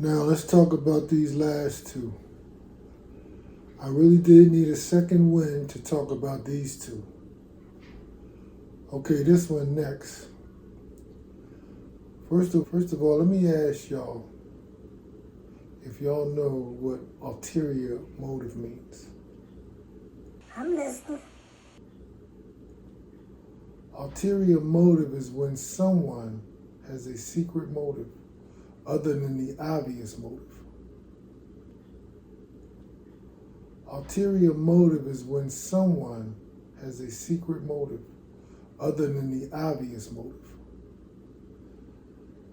Now let's talk about these last two. I really did need a second wind to talk about these two. Okay, this one next. First of all, let me ask y'all if y'all know what ulterior motive means. I'm listening. Ulterior motive is when someone has a secret motive other than the obvious motive. Ulterior motive is when someone has a secret motive other than the obvious motive.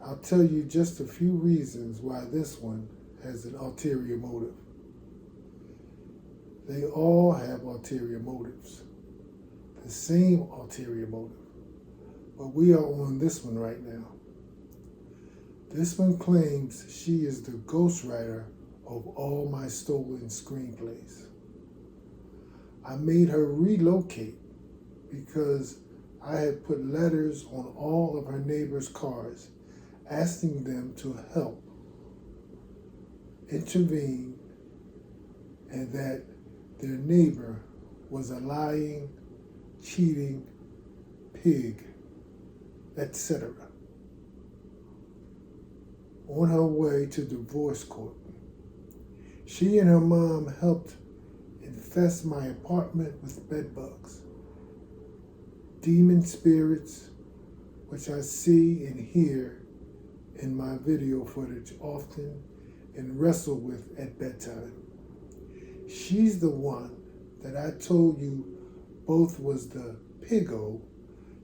I'll tell you just a few reasons why this one has an ulterior motive. They all have ulterior motives, the same ulterior motive, but we are on this one right now. This one claims she is the ghostwriter of all my stolen screenplays. I made her relocate because I had put letters on all of her neighbors' cars asking them to help, intervene, and that their neighbor was a lying, cheating pig, etc. On her way to divorce court. She and her mom helped infest my apartment with bed bugs, demon spirits, which I see and hear in my video footage often and wrestle with at bedtime. She's the one that I told you both was the piggo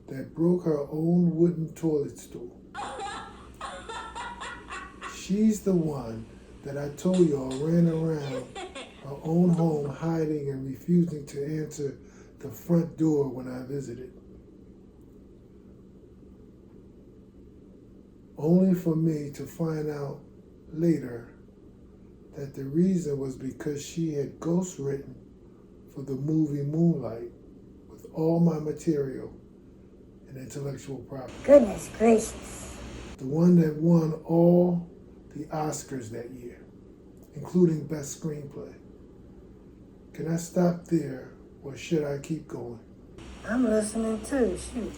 that broke her own wooden toilet stool. She's the one that I told y'all ran around her own home hiding and refusing to answer the front door when I visited. Only for me to find out later that the reason was because she had ghostwritten for the movie Moonlight with all my material and intellectual property. Goodness gracious. The one that won all the Oscars that year, including Best Screenplay. Can I stop there or should I keep going? I'm listening too, shoot.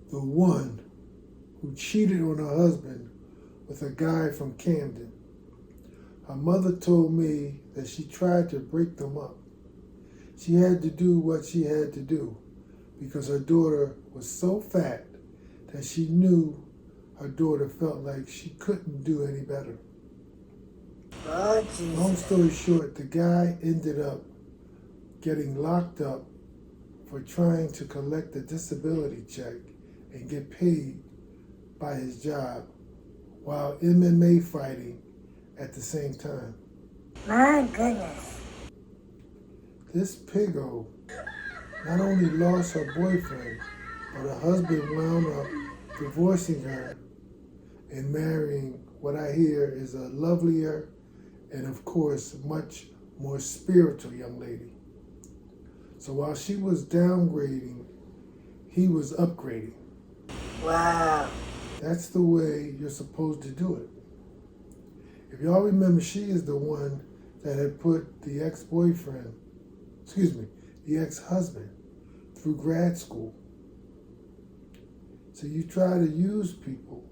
The one who cheated on her husband with a guy from Camden. Her mother told me that she tried to break them up. She had to do what she had to do because her daughter was so fat that she knew her daughter felt like she couldn't do any better. Oh, Jesus. Long story short, the guy ended up getting locked up for trying to collect a disability check and get paid by his job while MMA fighting at the same time. My goodness. This piggo not only lost her boyfriend, but her husband wound up divorcing her and marrying what I hear is a lovelier and of course much more spiritual young lady. So while she was downgrading, he was upgrading. Wow. That's the way you're supposed to do it. If y'all remember, she is the one that had put the ex-husband through grad school. So you try to use people,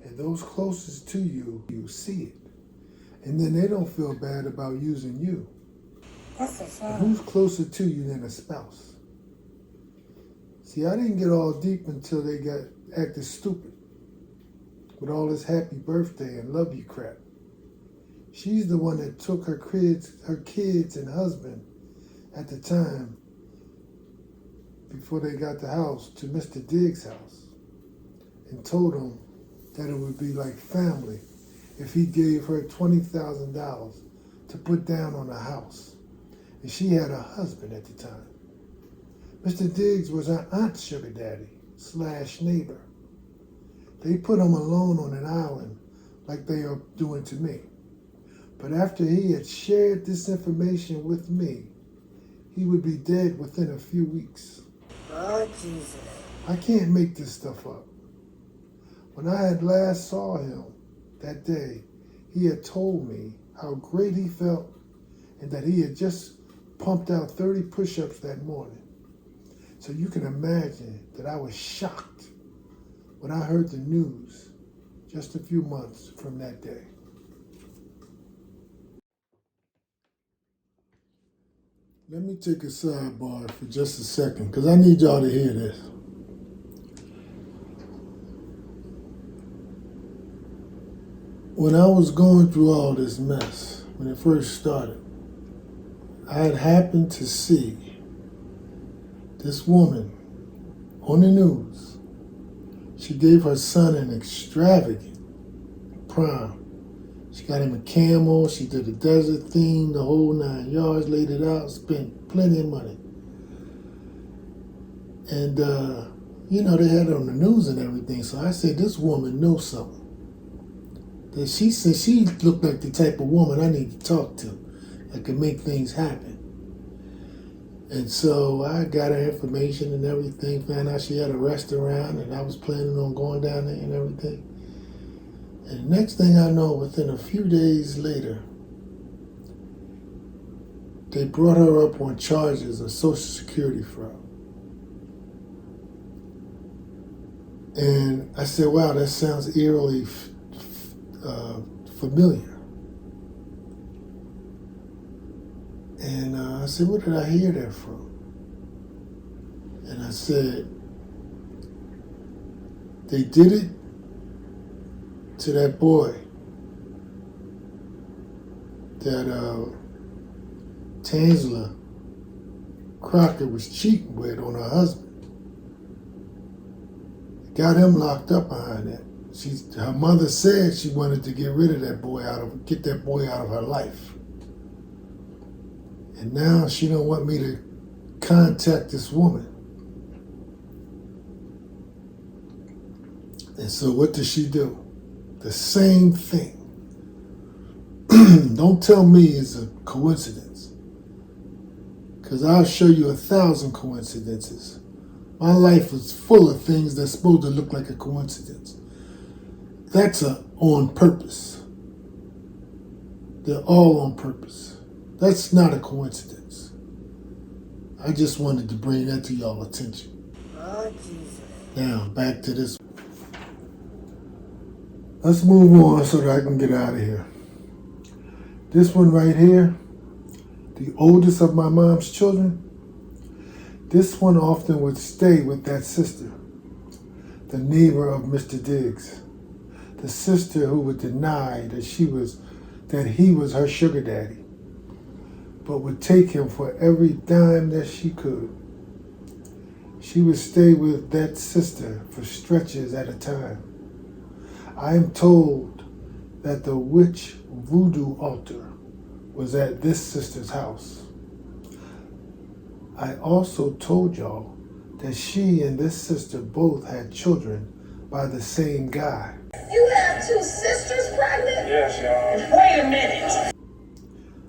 and those closest to you, you see it. And then they don't feel bad about using you. That's a shame. But who's closer to you than a spouse? See, I didn't get all deep until they got acted stupid with all this happy birthday and love you crap. She's the one that took her kids and husband at the time before they got the house to Mr. Diggs' house and told him that it would be like family if he gave her $20,000 to put down on a house. And she had a husband at the time. Mr. Diggs was her aunt's sugar daddy / neighbor. They put him alone on an island like they are doing to me. But after he had shared this information with me, he would be dead within a few weeks. Oh, Jesus. I can't make this stuff up. When I had last saw him that day, he had told me how great he felt and that he had just pumped out 30 push-ups that morning. So you can imagine that I was shocked when I heard the news just a few months from that day. Let me take a sidebar for just a second, because I need y'all to hear this. When I was going through all this mess, when it first started, I had happened to see this woman on the news. She gave her son an extravagant prom. She got him a camel, she did a desert theme, the whole 9 yards, laid it out, spent plenty of money. And, they had it on the news and everything, so I said, this woman knows something. That she said she looked like the type of woman I need to talk to that could make things happen. And so I got her information and everything, found out she had a restaurant, and I was planning on going down there and everything. And the next thing I know, within a few days later, they brought her up on charges of Social Security fraud. And I said, wow, that sounds eerily familiar. And I said, where did I hear that from? And I said, they did it to that boy that Tansla Crockett was cheating with on her husband. Got him locked up behind that. Her mother said she wanted to get rid of that boy get that boy out of her life. And now she don't want me to contact this woman. And so what does she do? The same thing. Don't tell me it's a coincidence, because I'll show you 1,000 coincidences. My life is full of things that's supposed to look like a coincidence. That's on purpose. They're all on purpose. That's not a coincidence. I just wanted to bring that to y'all attention. Oh, Jesus. Now, back to this. Let's move on so that I can get out of here. This one right here, the oldest of my mom's children, this one often would stay with that sister, the neighbor of Mr. Diggs, the sister who would deny that he was her sugar daddy, but would take him for every dime that she could. She would stay with that sister for stretches at a time. I am told that the witch voodoo altar was at this sister's house. I also told y'all that she and this sister both had children by the same guy. You have 2 sisters pregnant? Yes, y'all. Wait a minute.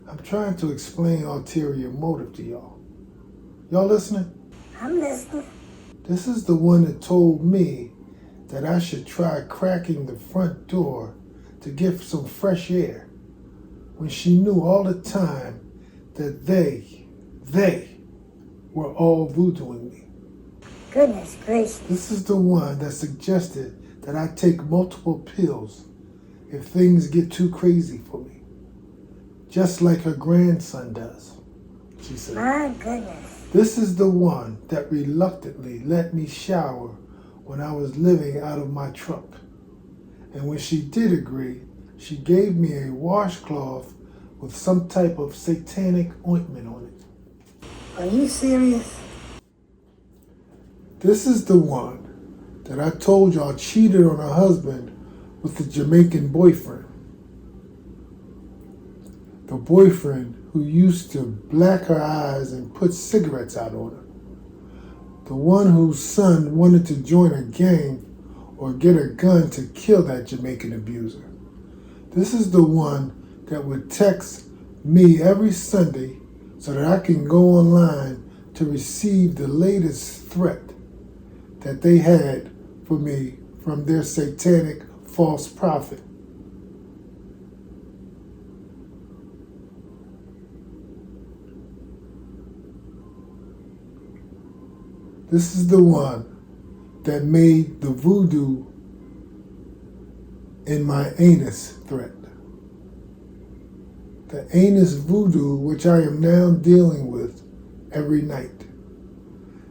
I'm trying to explain ulterior motive to y'all. Y'all listening? I'm listening. This is the one that told me that I should try cracking the front door to get some fresh air, when she knew all the time that they were all voodooing me. Goodness gracious. This is the one that suggested that I take multiple pills if things get too crazy for me, just like her grandson does, she said. My goodness. This is the one that reluctantly let me shower when I was living out of my truck. And when she did agree, she gave me a washcloth with some type of satanic ointment on it. Are you serious? This is the one that I told y'all cheated on her husband with the Jamaican boyfriend. The boyfriend who used to black her eyes and put cigarettes out on her. The one whose son wanted to join a gang or get a gun to kill that Jamaican abuser. This is the one that would text me every Sunday so that I can go online to receive the latest threat that they had for me from their satanic false prophet. This is the one that made the voodoo in my anus threat. The anus voodoo, which I am now dealing with every night.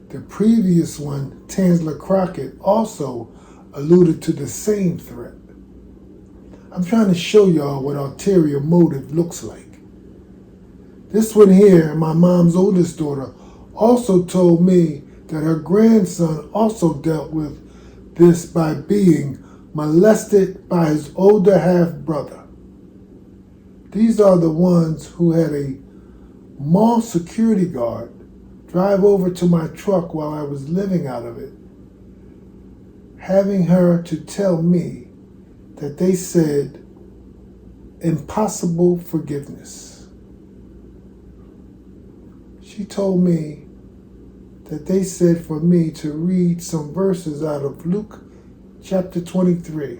The previous one, Tansler Crockett, also alluded to the same threat. I'm trying to show y'all what ulterior motive looks like. This one here, my mom's oldest daughter, also told me that her grandson also dealt with this by being molested by his older half-brother. These are the ones who had a mall security guard drive over to my truck while I was living out of it, having her to tell me that they said impossible forgiveness. She told me that they said for me to read some verses out of Luke chapter 23.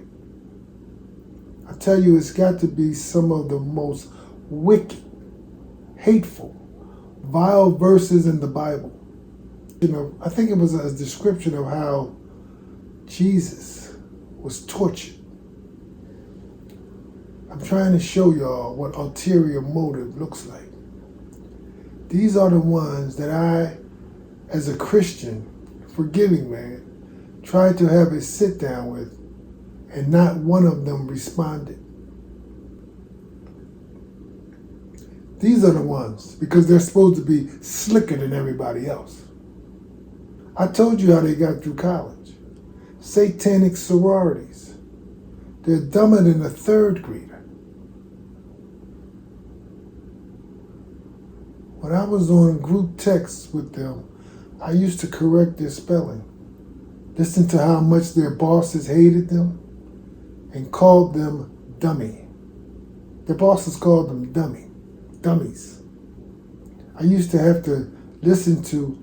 I tell you, it's got to be some of the most wicked, hateful, vile verses in the Bible. I think it was a description of how Jesus was tortured. I'm trying to show y'all what ulterior motive looks like. These are the ones that I, as a Christian, forgiving man, tried to have a sit down with, and not one of them responded. These are the ones, because they're supposed to be slicker than everybody else. I told you how they got through college. Satanic sororities. They're dumber than a third grader. When I was on group texts with them, I used to correct their spelling, listen to how much their bosses hated them, and called them dummy. Their bosses called them dummies. I used to have to listen to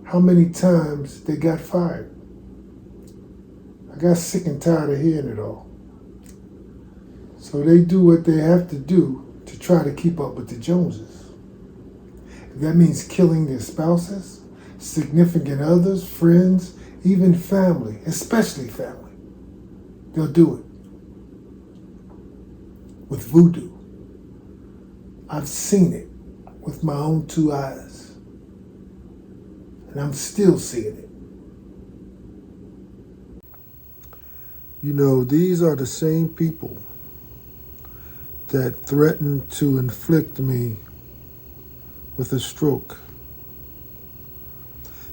how many times they got fired. I got sick and tired of hearing it all. So they do what they have to do to try to keep up with the Joneses. If that means killing their spouses, significant others, friends, even family, especially family, they'll do it. With voodoo. I've seen it with my own two eyes. And I'm still seeing it. You know, these are the same people that threatened to inflict me with a stroke.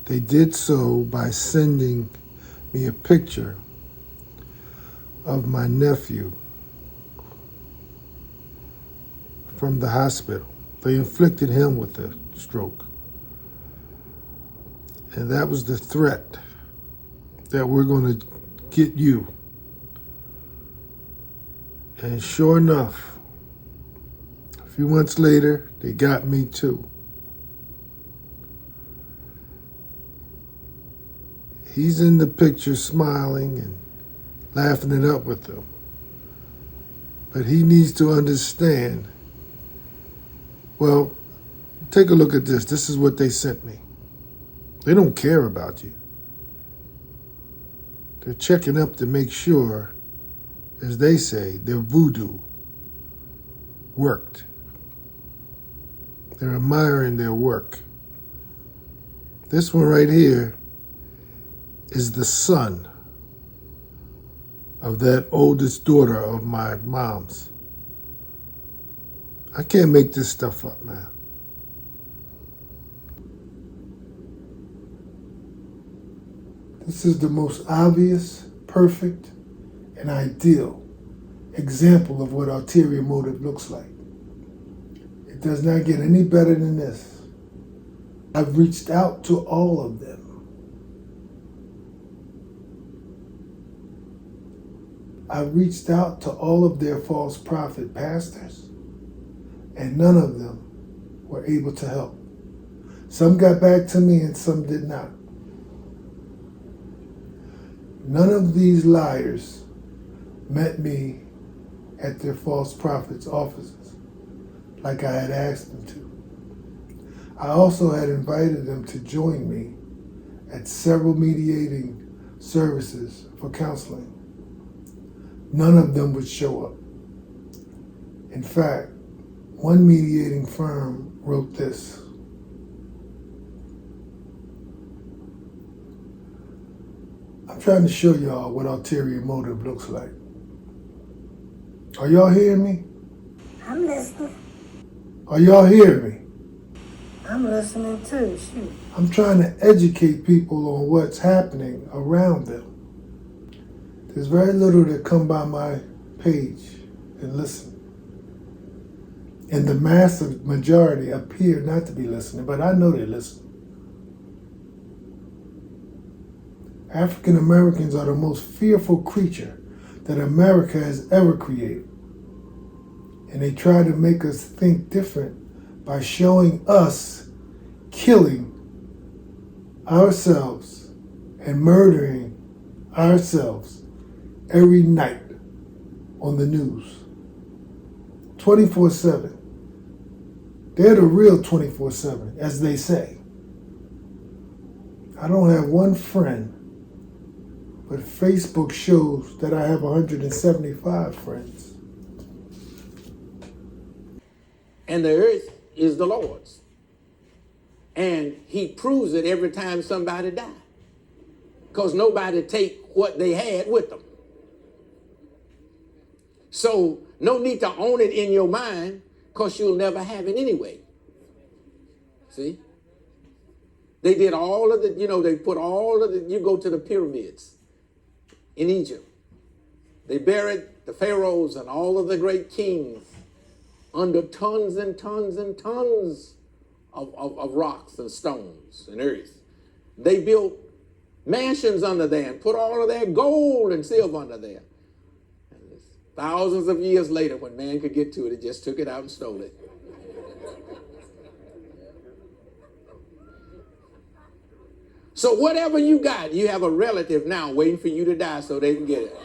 They did so by sending me a picture of my nephew from the hospital. They inflicted him with a stroke. And that was the threat, that we're going to get you. And sure enough, a few months later, they got me too. He's in the picture smiling and laughing it up with them. But he needs to understand, well, take a look at this. This is what they sent me. They don't care about you. They're checking up to make sure, as they say, their voodoo worked. They're admiring their work. This one right here is the son of that oldest daughter of my mom's. I can't make this stuff up, man. This is the most obvious, perfect, and ideal example of what ulterior motive looks like. It does not get any better than this. I've reached out to all of them. I've reached out to all of their false prophet pastors, and none of them were able to help. Some got back to me and some did not. None of these liars met me at their false prophets' offices like I had asked them to. I also had invited them to join me at several mediating services for counseling. None of them would show up. In fact, one mediating firm wrote this: I'm trying to show y'all what ulterior motive looks like. Are y'all hearing me? I'm listening. Are y'all hearing me? I'm listening too. Shoot. I'm trying to educate people on what's happening around them. There's very little that come by my page and listen. And the massive majority appear not to be listening, but I know they're listening. African Americans are the most fearful creature that America has ever created. And they try to make us think different by showing us killing ourselves and murdering ourselves every night on the news. 24/7. They're the real 24/7, as they say. I don't have one friend, but Facebook shows that I have 175 friends. And the earth is the Lord's. And he proves it every time somebody dies. Because nobody take what they had with them. So no need to own it in your mind, because you'll never have it anyway. See? They did all of the, they put all of the, you go to the pyramids in Egypt. They buried the pharaohs and all of the great kings under tons and tons and tons of rocks and stones and earth. They built mansions under there and put all of their gold and silver under there. And thousands of years later, when man could get to it, it just took it out and stole it. So whatever you got, you have a relative now waiting for you to die so they can get it.